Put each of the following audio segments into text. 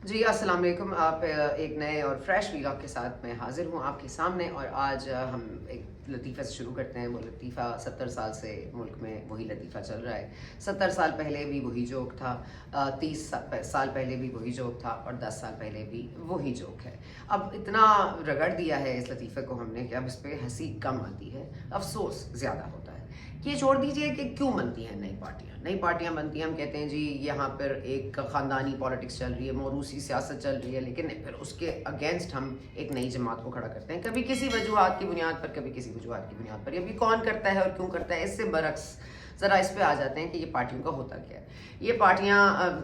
जी अस्सलाम वालेकुम। आप एक नए और फ्रेश वीलॉग के साथ मैं हाज़िर हूँ आपके सामने। और आज हम एक लतीफ़े से शुरू करते हैं। वो लतीफ़ा 70 साल से मुल्क में वही लतीफ़ा चल रहा है। 70 साल पहले भी वही जोक था, 30 साल पहले भी वही जोक था, और 10 साल पहले भी वही जोक है। अब इतना रगड़ दिया है इस लतीफ़े को हमने कि अब इस पर हंसी कम आती है, अफसोस ज़्यादा होता है। ये छोड़ दीजिए कि क्यों बनती हैं नई पार्टियां बनती हैं। हम कहते हैं जी यहाँ पर एक ख़ानदानी पॉलिटिक्स चल रही है, मौरूसी सियासत चल रही है, लेकिन फिर उसके अगेंस्ट हम एक नई जमात को खड़ा करते हैं, कभी किसी वजूहात की बुनियाद पर, कभी किसी वजूहात की बुनियाद पर। ये भी कौन करता है और क्यों करता है, इससे बरक्स ज़रा इस पे आ जाते हैं कि ये पार्टियों का होता क्या है। ये पार्टियां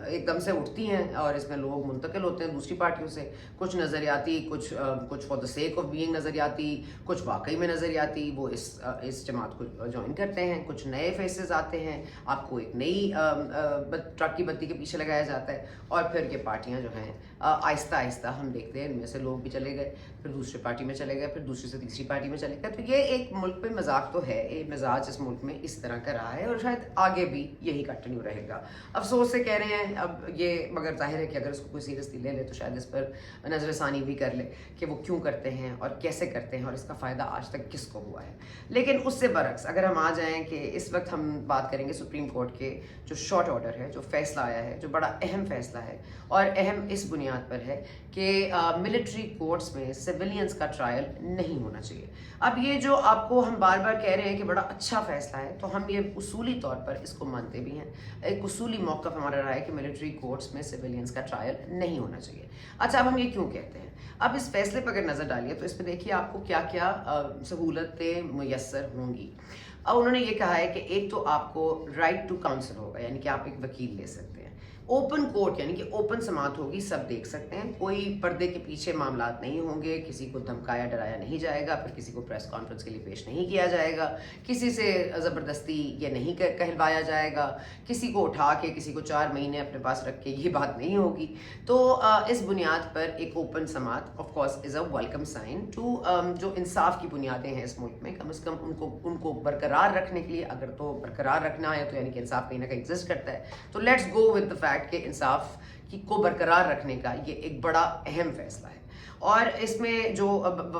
एकदम से उठती हैं और इसमें लोग मुंतकिल होते हैं दूसरी पार्टियों से, कुछ नज़रियाती, कुछ for the sake of being नज़रियाती, कुछ वाकई में नज़रियाती, वो इस जमात को ज्वाइन करते हैं। कुछ नए फेसेस आते हैं, आपको एक नई ट्रक की बत्ती के पीछे लगाया जाता है, और फिर ये पार्टियां जो हैं आहिस्ता आहिस्ता हम देखते हैं इनमें से लोग भी चले गए, फिर दूसरी पार्टी में चले गए, फिर दूसरी से तीसरी पार्टी में चले गए। तो ये एक मुल्क पे मजाक तो है, ये मिजाज इस मुल्क में इस तरह का रहा है और शायद आगे भी यही कंटिन्यू रहेगा। अफसोस से कह रहे हैं अब ये, मगर जाहिर है कि अगर इसको कोई सीरियसली ले ले तो शायद इस पर नज़रसानी भी कर ले कि वो क्यों करते हैं और कैसे करते हैं और इसका फ़ायदा आज तक किसको हुआ है। लेकिन उससे बरक्स अगर हम आ जाएं कि इस वक्त हम बात करेंगे सुप्रीम कोर्ट के जो शॉर्ट ऑर्डर है, जो फैसला आया है, जो बड़ा अहम फैसला है, और अहम इस बुनियाद पर है कि मिलिट्री कोर्ट्स में सिविलियंस का ट्रायल नहीं होना चाहिए। अब ये जो आपको हम बार बार कह रहे हैं कि बड़ा अच्छा फैसला है, तो हम ये उसूली तौर पर इसको मानते भी हैं। एक उसूली मौक़िफ़ हमारा रहा है कि मिलिट्री कोर्ट्स में सिविलियंस का ट्रायल नहीं होना चाहिए। अच्छा, अब हम ये क्यों कहते हैं? अब इस फैसले पर अगर नज़र डालिए तो इसमें देखिए आपको क्या क्या सहूलतें मुयस्सर होंगी। अब उन्होंने ये कहा है कि एक तो आपको राइट टू काउंसिल होगा, यानी कि आप एक वकील ले सकते हैं। ओपन कोर्ट यानी कि ओपन समात होगी, सब देख सकते हैं, कोई पर्दे के पीछे मामलात नहीं होंगे, किसी को धमकाया डराया नहीं जाएगा, फिर किसी को प्रेस कॉन्फ्रेंस के लिए पेश नहीं किया जाएगा, किसी से ज़बरदस्ती ये नहीं कहलवाया जाएगा, किसी को उठा के किसी को 4 महीने अपने पास रख के ये बात नहीं होगी। तो इस बुनियाद पर एक ओपन समात of course is a welcome sign to जो इंसाफ की बुनियादें हैं इस मुल्क में, कम से कम उनको बरकरार रखने के लिए, अगर तो बरकरार रखना है तो यानी कि इंसाफ कहीं ना कहीं एग्जिस्ट करता है, तो let's go with the fact के इंसाफ को बरकरार रखने का ये एक बड़ा अहम फैसला है। और इसमें जो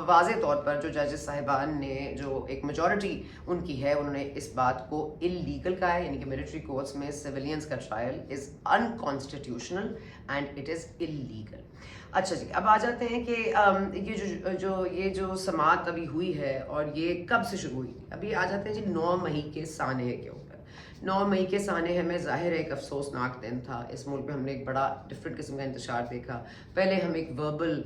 वाज़े तौर पर जो जजेस साहिबान ने, जो एक मेजॉरिटी उनकी है, उन्होंने इस बात को इलीगल कहा है, यानी कि मिलिट्री कोर्ट्स में सिविलियंस का trial is unconstitutional and it is illegal. अच्छा जी, अब आ जाते हैं कि ये जो समात अभी हुई है और ये कब से शुरू हुई। अभी आ जाते हैं जी 9 मई के सानहे के ऊपर। 9 मई के सानहे में ज़ाहिर एक अफसोसनाक दिन था। इस मुल्क में हमने एक बड़ा डिफरेंट किस्म का इंतशार देखा। पहले हम एक वर्बल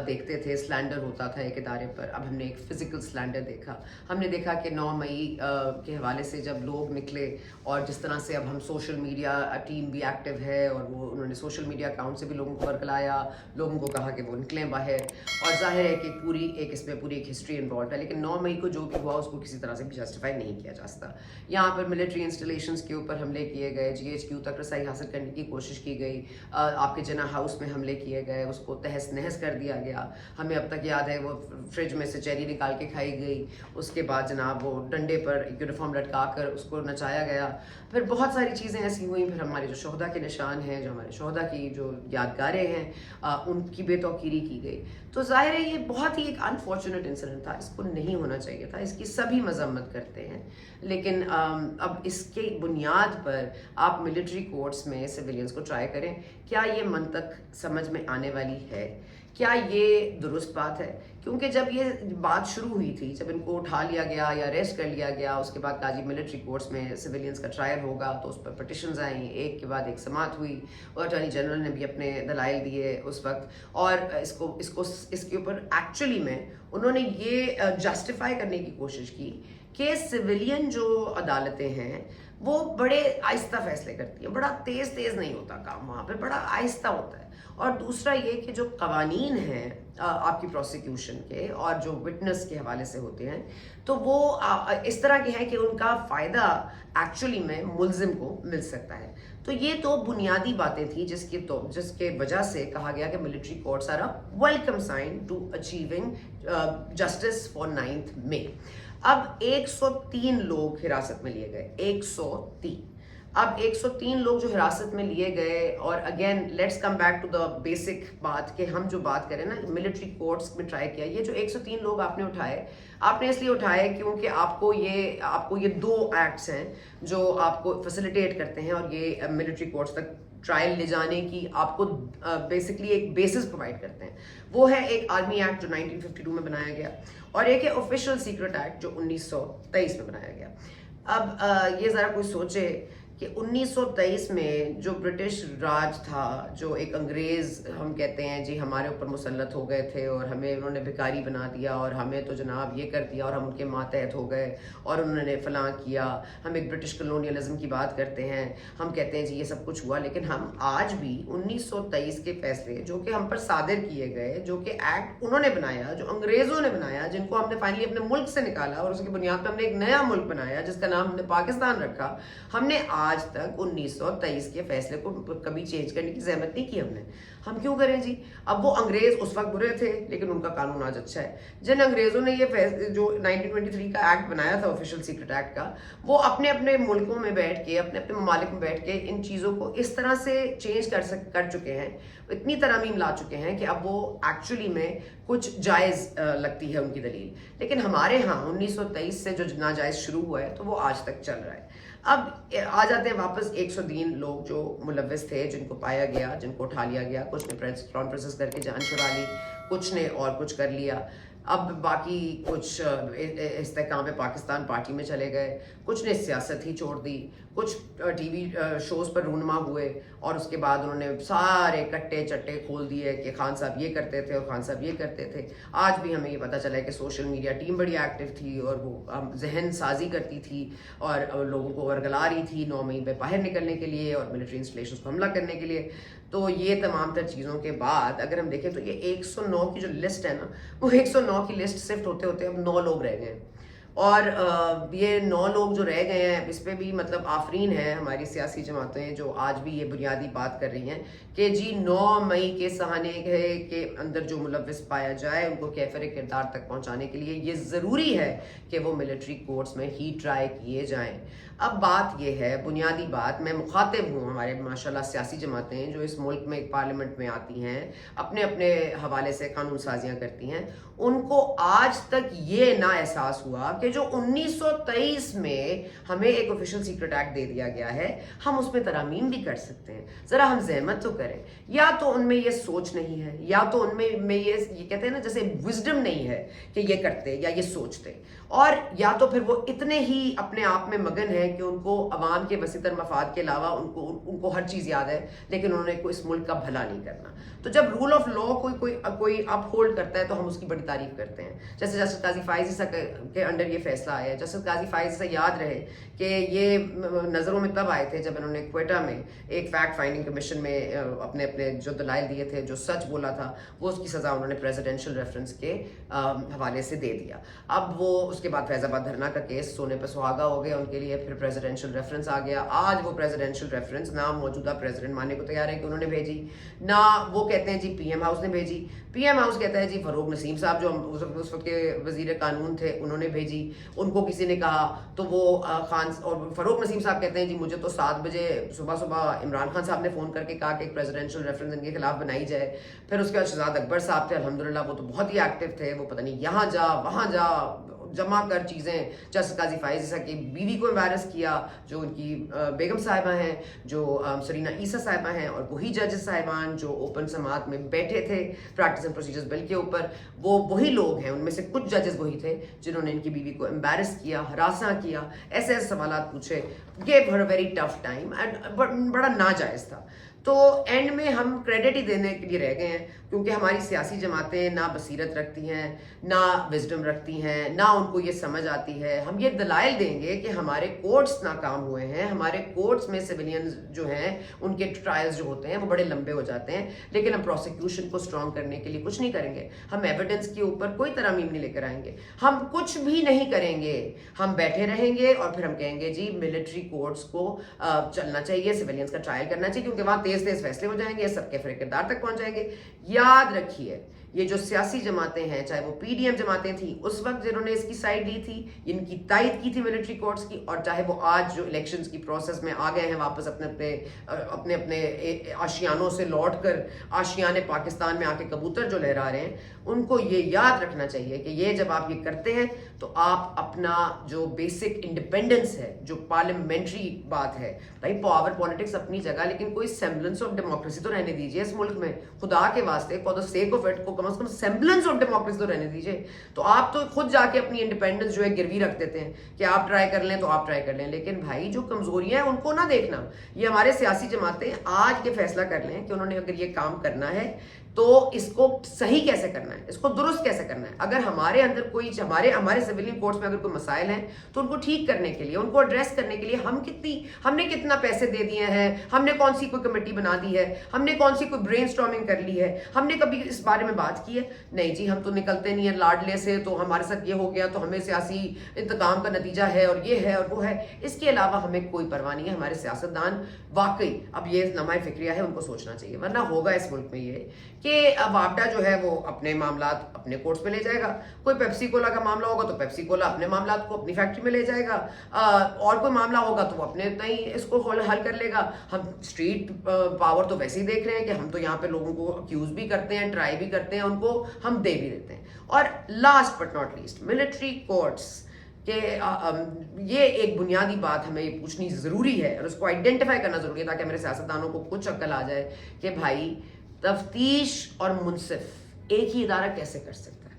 देखते थे, स्लैंडर होता था एक इदारे पर, अब हमने एक फ़िज़िकल स्लैंडर देखा। हमने देखा कि 9 मई के हवाले से जब लोग निकले, और जिस तरह से अब हम सोशल मीडिया टीम भी एक्टिव है, और वो उन्होंने सोशल मीडिया अकाउंट से भी लोगों को बरगलाया, लोगों को कहा कि वो निकलें बाहर, और ज़ाहिर है कि इसमें पूरी एक हिस्ट्री इन्वॉल्व है। लेकिन 9 मई को जो भी हुआ उसको किसी तरह से भी जस्टिफाई नहीं किया जा सकता। यहाँ पर मिलिट्री इंस्टॉलेशंस के ऊपर हमले किए गए, GHQ तक रसाई हासिल करने की कोशिश की गई, आपके जना हाउस में हमले किए गए, उसको तहस नहस कर दिया गया। हमें अब तक याद है वो फ्रिज में से चेरी निकाल के खाई गई, उसके बाद जनाब वो डंडे पर यूनिफॉर्म लटका कर उसको नचाया गया, फिर बहुत सारी चीज़ें ऐसी हुई। फिर हमारे जो शोहदा के निशान हैं, जो हमारे शोहदा की जो यादगारें हैं, उनकी बेतौकीरी की गई। तो ज़ाहिर है ये बहुत ही एक अनफॉर्चुनेट इंसिडेंट था, इसको नहीं होना चाहिए था, इसकी सभी मजम्मत करते हैं। लेकिन अब इसके बुनियाद पर आप मिलिट्री कोर्ट्स में सिविलियंस को ट्राई करें, क्या ये मंतक समझ में आने वाली है? क्या ये दुरुस्त बात है? क्योंकि जब ये बात शुरू हुई थी, जब इनको उठा लिया गया या अरेस्ट कर लिया गया, उसके बाद कहा जी मिलिट्री कोर्ट्स में सिविलियंस का ट्रायल होगा, तो उस पर पटिशन्स आई, एक के बाद एक समात हुई, और अटॉर्नी जनरल ने भी अपने दलाइल दिए उस वक्त, और इसके ऊपर एक्चुअली में उन्होंने ये जस्टिफाई करने की कोशिश की कि सिविलियन जो अदालतें हैं वो बड़े आहिस्ता फैसले करती हैं, बड़ा तेज़ नहीं होता काम वहाँ पे, बड़ा आहिस्ता होता है। और दूसरा ये कि जो कवानीन हैं आपकी प्रोसिक्यूशन के और जो विटनेस के हवाले से होते हैं, तो वो इस तरह के हैं कि उनका फ़ायदा एक्चुअली में मुल्ज़िम को मिल सकता है। तो ये तो बुनियादी बातें थी जिसके वजह से कहा गया कि military courts are a welcome sign to achieving justice for 9 May. अब 103 लोग हिरासत में लिए गए, 103। अब 103 लोग जो हिरासत में लिए गए, और again let's come back to the basic बात कि हम जो बात करें ना मिलिट्री कोर्ट्स में ट्राई किया, ये जो 103 लोग आपने उठाए, आपने इसलिए उठाए क्योंकि आपको ये 2 एक्ट्स हैं जो आपको फैसिलिटेट करते हैं और ये मिलिट्री कोर्ट्स तक ट्रायल ले जाने की आपको बेसिकली एक बेसिस प्रोवाइड करते हैं। वो है एक आर्मी एक्ट जो 1952 में बनाया गया, और एक है ऑफिशियल सीक्रेट एक्ट जो 1923 में बनाया गया। अब ये ज़रा कोई सोचे कि 1923 में जो ब्रिटिश राज था, जो एक अंग्रेज़ हम कहते हैं जी हमारे ऊपर मुसल्लत हो गए थे और हमें उन्होंने भिखारी बना दिया और हमें तो जनाब ये कर दिया और हम उनके मातहत हो गए और उन्होंने फलां किया। हम एक ब्रिटिश कलोनियलिज्म की बात करते हैं, हम कहते हैं जी ये सब कुछ हुआ, लेकिन हम आज भी 1923 के फैसले जो कि हम पर सादिर किए गए, जो कि एक्ट उन्होंने बनाया, जो अंग्रेज़ों ने बनाया, जिनको हमने फाइनली अपने मुल्क से निकाला और उसकी बुनियाद पर हमने एक नया मुल्क बनाया जिसका नाम हमने पाकिस्तान रखा, हमने आज तक 1923 के फैसले को कभी चेंज करने की ज़हमत नहीं की हमने। हम क्यों करें जी? अब वो अंग्रेज उस वक्त बुरे थे लेकिन उनका कानून आज अच्छा है। जिन अंग्रेज़ों ने ये जो 1923 का एक्ट बनाया था, ऑफिशियल सीक्रेट एक्ट का, वो अपने अपने मुल्कों में बैठ के, अपने अपने ममालिक में बैठ के इन चीज़ों को इस तरह से चेंज कर चुके हैं, इतनी तरमीम ला चुके हैं कि अब वो एक्चुअली में कुछ जायज़ लगती है उनकी दलील। लेकिन हमारे यहाँ 1923 से जो नाजायज़ शुरू हुआ है तो वो आज तक चल रहा है। अब आ जाते हैं वापस 103 लोग जो मुलव्विस थे, जिनको पाया गया, जिनको उठा लिया गया। कुछ ने क्राउन प्रोसेस करके जान छुड़ा ली, कुछ ने और कुछ कर लिया। अब बाकी कुछ इस्तेहकाम पाकिस्तान पार्टी में चले गए, कुछ ने सियासत ही छोड़ दी, कुछ टीवी शोज़ पर रूनमा हुए और उसके बाद उन्होंने सारे कट्टे चट्टे खोल दिए कि खान साहब ये करते थे और खान साहब ये करते थे। आज भी हमें ये पता चला है कि सोशल मीडिया टीम बड़ी एक्टिव थी और वो जहन साजी करती थी और लोगों को वर्गला रही थी 9 मई में बाहर निकलने के लिए और मिलिट्री इंस्टॉलेशंस को हमला करने के लिए। तो ये तमाम तर चीज़ों के बाद अगर हम देखें तो ये 109 की जो लिस्ट है ना, वो 109 की लिस्ट सिफ्ट होते होते अब 9 लोग रह गए हैं। और ये 9 लोग जो रह गए हैं, इस पे भी मतलब आफरीन है हमारी सियासी जमातें जो आज भी ये बुनियादी बात कर रही हैं कि जी 9 मई के सहाने के अंदर जो मुलव्विस पाया जाए उनको कैफर किरदार तक पहुंचाने के लिए ये ज़रूरी है कि वो मिलिट्री कोर्ट्स में ही ट्राई किए जाएं। अब बात ये है, बुनियादी बात, मैं मुखातिब हूँ हमारे माशाल्लाह सियासी जमातें जो इस मुल्क में एक पार्लियामेंट में आती हैं, अपने अपने हवाले से कानून साजियाँ करती हैं, उनको आज तक ये ना एहसास हुआ कि जो 1923 में हमें एक ऑफिशियल सीक्रेट एक्ट दे दिया गया है, हम उसमें तरामीम भी कर सकते हैं। ज़रा हम जहमत तो करें। या तो उनमें ये सोच नहीं है, या तो उनमें ये कहते हैं ना जैसे विजडम नहीं है कि ये करते या ये सोचते, और या तो फिर वो इतने ही अपने आप में मगन है कि उनको अवाम के वसीतर मफाद के अलावा उनको हर चीज़ याद है, लेकिन उन्होंने कोई इस मुल्क का भला नहीं करना। तो जब रूल ऑफ लॉ कोई अप होल्ड करता है तो हम उसकी बड़ी तारीफ करते हैं। जैसे जस्टिस काजी फाइज ईसा के अंडर ये फैसला आया है। जस्टिस काजी फाइज ईसा, याद रहे कि ये नज़रों में तब आए थे जब इन्होंने क्वेटा में एक फैक्ट फाइंडिंग कमीशन में अपने अपने जो दलाइल दिए थे, जो सच बोला था, वो उसकी सज़ा उन्होंने प्रेसिडेंशियल रेफरेंस के हवाले से दे दिया। अब वो उसके बाद फैज़ाबाद धरना का केस सोने पर सुहागा हो गया उनके लिए, फिर प्रेसिडेंशियल रेफरेंस आ गया। आज वो प्रेसिडेंशियल रेफरेंस ना मौजूदा प्रेसिडेंट मानने को तैयार है कि उन्होंने भेजी, ना वो कहते हैं जी पीएम हाउस ने भेजी। पीएम हाउस कहता है जी फरूक नसीम साहब जो उस वक्त के वजीर कानून थे उन्होंने भेजी। उनको किसी ने कहा तो वो खान और फरूक नसीम साहब कहते हैं जी मुझे तो 7 बजे सुबह इमरान खान साहब ने फ़ोन करके कहा कि एक प्रेसिडेंशियल रेफरेंस इनके खिलाफ बनाई जाए। फिर उसके बाद शहजाद अकबर साहब थे, अल्हम्दुलिल्लाह वो तो बहुत ही एक्टिव थे, वो पता नहीं यहाँ जा वहाँ जा जमा कर चीज़ें। जस्टिस काजी फाइज ईसा की बीवी को एम्बैरस किया, जो उनकी बेगम साहिबा हैं, जो सरीना ईसा साहिबा हैं, और वही जजेस साहिबान जो ओपन समात में बैठे थे प्रैक्टिस एंड प्रोसीजर्स बिल के ऊपर, वो वही लोग हैं, उनमें से कुछ जजेस वही थे जिन्होंने इनकी बीवी को एम्बैरस किया, हरासा किया, ऐसे ऐसे सवाल पूछे, gave her a very tough time and बड़ा नाजायज़ था। तो एंड में हम क्रेडिट ही देने के लिए रह गए हैं, क्योंकि हमारी सियासी जमातें ना बसीरत रखती हैं, ना विजडम रखती हैं, ना उनको ये समझ आती है। हम ये दलाइल देंगे कि हमारे कोर्ट्स नाकाम हुए हैं, हमारे कोर्ट्स में सिविलियंस जो हैं उनके ट्रायल्स जो होते हैं वो बड़े लंबे हो जाते हैं, लेकिन हम प्रोसिक्यूशन को स्ट्रॉन्ग करने के लिए कुछ नहीं करेंगे। हम एविडेंस के ऊपर कोई तरामीम नहीं लेकर आएंगे, हम कुछ भी नहीं करेंगे। हम बैठे रहेंगे और फिर हम कहेंगे जी मिलिट्री कोर्ट्स को चलना चाहिए, सिविलियंस का ट्रायल करना चाहिए, क्योंकि वहाँ तेज फैसले हो जाएंगे, सबके फिर किरदार तक पहुँच जाएंगे। یہ جو سیاسی جماعتیں ہیں, چاہے وہ PDM جماعتیں تھیں اس وقت جنہوں نے اس کی سائڈ لی تھی, ان کی تائید کی تھی ملٹری کورٹس کی, اور چاہے وہ آج جو الیکشنز کی پروسیس میں آ گئے ہیں واپس اپنے اپنے آشیانوں سے لوٹ کر آشیانے پاکستان میں آ کے کبوتر جو لہرا رہے ہیں, ان کو یہ یاد رکھنا چاہیے کہ یہ جب آپ یہ کرتے ہیں تو آپ اپنا جو بیسک انڈیپینڈنس ہے, جو پارلیمنٹری بات ہے, بھائی پاور پالیٹکس اپنی جگہ, لیکن کوئی سیمبلنس آف ڈیموکریسی تو رہنے دیجیے اس ملک میں, خدا کے واسطے, for the sake of it, کو کم از کم سیمبلنس آف ڈیموکریسی تو رہنے دیجیے. تو آپ تو خود جا کے اپنی انڈیپینڈنس جو ہے گروی رکھ دیتے ہیں کہ آپ ٹرائی کر لیں تو آپ ٹرائی کر لیں, لیکن بھائی جو کمزوریاں ہیں ان کو نہ دیکھنا. یہ ہمارے سیاسی جماعتیں آج یہ فیصلہ کر لیں کہ انہوں نے اگر یہ کام کرنا ہے تو اس کو صحیح کیسے کرنا ہے, اس کو درست کیسے کرنا ہے. اگر ہمارے اندر کوئی ہمارے سویلین کورٹس میں اگر کوئی مسائل ہیں تو ان کو ٹھیک کرنے کے لیے, ان کو ایڈریس کرنے کے لیے ہم نے کتنا پیسے دے دیے ہیں, ہم نے کون سی کوئی کمیٹی بنا دی ہے, ہم نے کون سی کوئی برین اسٹارمنگ کر لی ہے, ہم نے کبھی اس بارے میں بات کی ہے؟ نہیں جی, ہم تو نکلتے نہیں ہیں لاڈلے سے, تو ہمارے ساتھ یہ ہو گیا تو ہمیں سیاسی انتقام کا نتیجہ ہے اور یہ ہے اور وہ ہے. اس کے علاوہ ہمیں کوئی پرواہ نہیں ہے. ہمارے سیاستدان واقعی اب یہ نمائے فکریہ ہے, ان کو سوچنا چاہیے, ورنہ ہوگا اس ملک میں یہ کہ وابڈا جو ہے وہ اپنے معاملات اپنے کورٹس میں لے جائے گا, کوئی پیپسی کولا کا معاملہ ہوگا تو پیپسی کولا اپنے معاملات کو اپنی فیکٹری میں لے جائے گا, اور کوئی معاملہ ہوگا تو وہ اپنے نہیں اس کو حل کر لے گا. ہم اسٹریٹ پاور تو ویسے ہی دیکھ رہے ہیں کہ ہم تو یہاں پہ لوگوں کو اکیوز بھی کرتے ہیں, ٹرائی بھی کرتے ہیں, ان کو ہم دے بھی دیتے ہیں. اور last but not least, military courts کہ یہ ایک بنیادی بات ہمیں یہ پوچھنی ضروری ہے اور اس کو آئیڈینٹیفائی کرنا ضروری ہے تاکہ میرے سیاستدانوں کو کچھ عقل آ جائے کہ بھائی تفتیش اور منصف ایک ہی ادارہ کیسے کر سکتا ہے.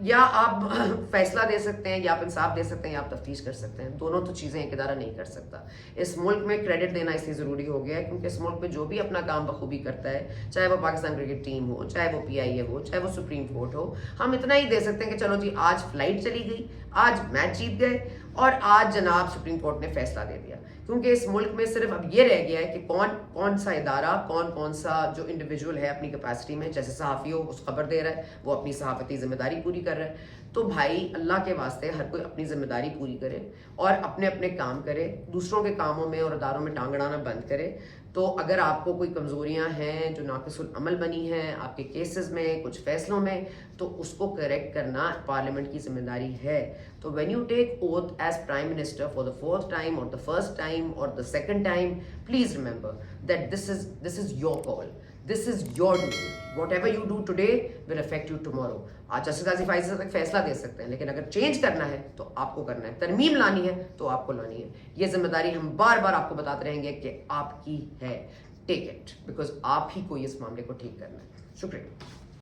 یا آپ فیصلہ دے سکتے ہیں, یا آپ انصاف دے سکتے ہیں, یا آپ تفتیش کر سکتے ہیں, دونوں تو چیزیں ایک ادارہ نہیں کر سکتا. اس ملک میں کریڈٹ دینا اس لیے ضروری ہو گیا ہے کیونکہ اس ملک میں جو بھی اپنا کام بخوبی کرتا ہے, چاہے وہ پاکستان کرکٹ ٹیم ہو, چاہے وہ PIA ہو, چاہے وہ سپریم کورٹ ہو, ہم اتنا ہی دے سکتے ہیں کہ چلو جی آج فلائٹ چلی گئی, آج میچ جیت گئے, اور آج جناب سپریم کورٹ نے فیصلہ دے دیا. کیونکہ اس ملک میں صرف اب یہ رہ گیا ہے کہ کون سا ادارہ, کون سا جو انڈیویجول ہے اپنی کیپیسٹی میں, جیسے صحافی ہو اس خبر دے رہا ہے, وہ اپنی صحافتی ذمہ داری پوری کر رہا ہے. تو بھائی اللہ کے واسطے ہر کوئی اپنی ذمہ داری پوری کرے اور اپنے کام کرے, دوسروں کے کاموں میں اور اداروں میں ٹانگ اڑانا بند کرے. تو اگر آپ کو کوئی کمزوریاں ہیں جو ناقص العمل بنی ہیں آپ کے کیسز میں, کچھ فیصلوں میں, تو اس کو کریکٹ کرنا پارلیمنٹ کی ذمہ داری ہے. تو when you take oath as prime minister for the 4th time اور دا 1st ٹائم اور دا 2nd time, please remember that this is your call, this is your duty. Whatever you do today will affect you tomorrow. آج justice غازی فائز سے تک فیصلہ دے سکتے ہیں, لیکن اگر چینج کرنا ہے تو آپ کو کرنا ہے, ترمیم لانی ہے تو آپ کو لانی ہے. یہ ذمہ داری ہم بار بار آپ کو بتاتے رہیں گے کہ آپ کی ہے. ٹیک اٹ, بیکاز آپ ہی کو اس معاملے کو ٹھیک کرنا ہے. شکریہ.